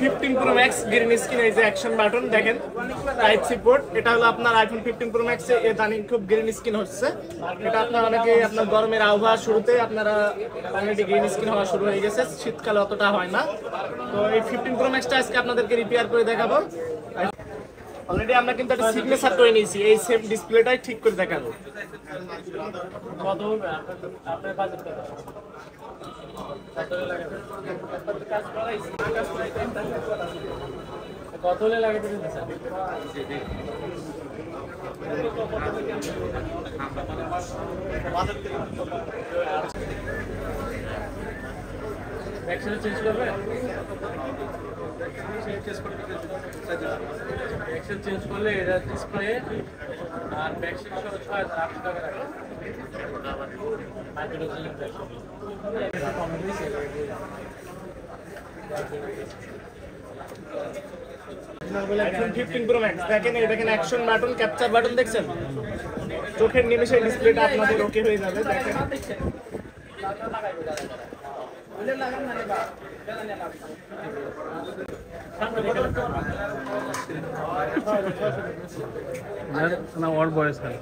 15 Pro Max green screen, এই যে action button দেখেন, টাইপ সি পোর্ট। এটা হলো আপনার আইফোন 15 Pro Max এ দানি খুব গ্রিন স্ক্রিন হচ্ছে। এটা আপনার অনেকে আপনার গরমের আবহাওয়া শুরুতে আপনারা অলরেডি গ্রিন স্ক্রিন হওয়া শুরু হয়ে গেছে, শীতকালে অতটা হয় না। তো এই 15 Pro Max টা আজকে আপনাদেরকে রিপেয়ার করে দেখাবো। অলরেডি আমরা কিন্তু একটা সিগনেচার করে নিয়েছি, এই সেম ডিসপ্লেটাই ঠিক করে দেখাবো। কত হবে আপনার বাজেট কত? কত হলে লাগাতে স্যার? ব্যাকসাইড চেঞ্জ করবে? ব্যাকসাইড চেঞ্জ করলে এটা ডিসপ্লে আর ব্যাকসাইড সহ ৬,৮০০ টাকা রাখবে। iPhone 15 Pro Max দেখেন, এই দেখেন অ্যাকশন বাটন, ক্যাপচার বাটন দেখছেন? চোখের নিমেষে ডিসপ্লেটা আপনাদের ওকে হয়ে যাবে। দেখেন না ওর বয়স হয়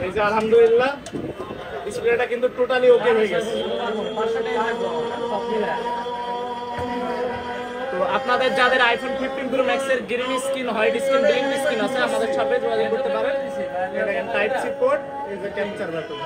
এই যে আলহামদুলিল্লাহ ডিসপ্লেটা কিন্তু টোটালি ওকে হয়ে গেছে। তো আপনাদের যাদের আইফোন 15 Pro Max এর green screen, white screen, black screen আছে, আমাদের শপে যোগাযোগ করতে পারেন। দেখেন টাইপ সি পোর্ট, এই যে ক্যাপচার বাটন।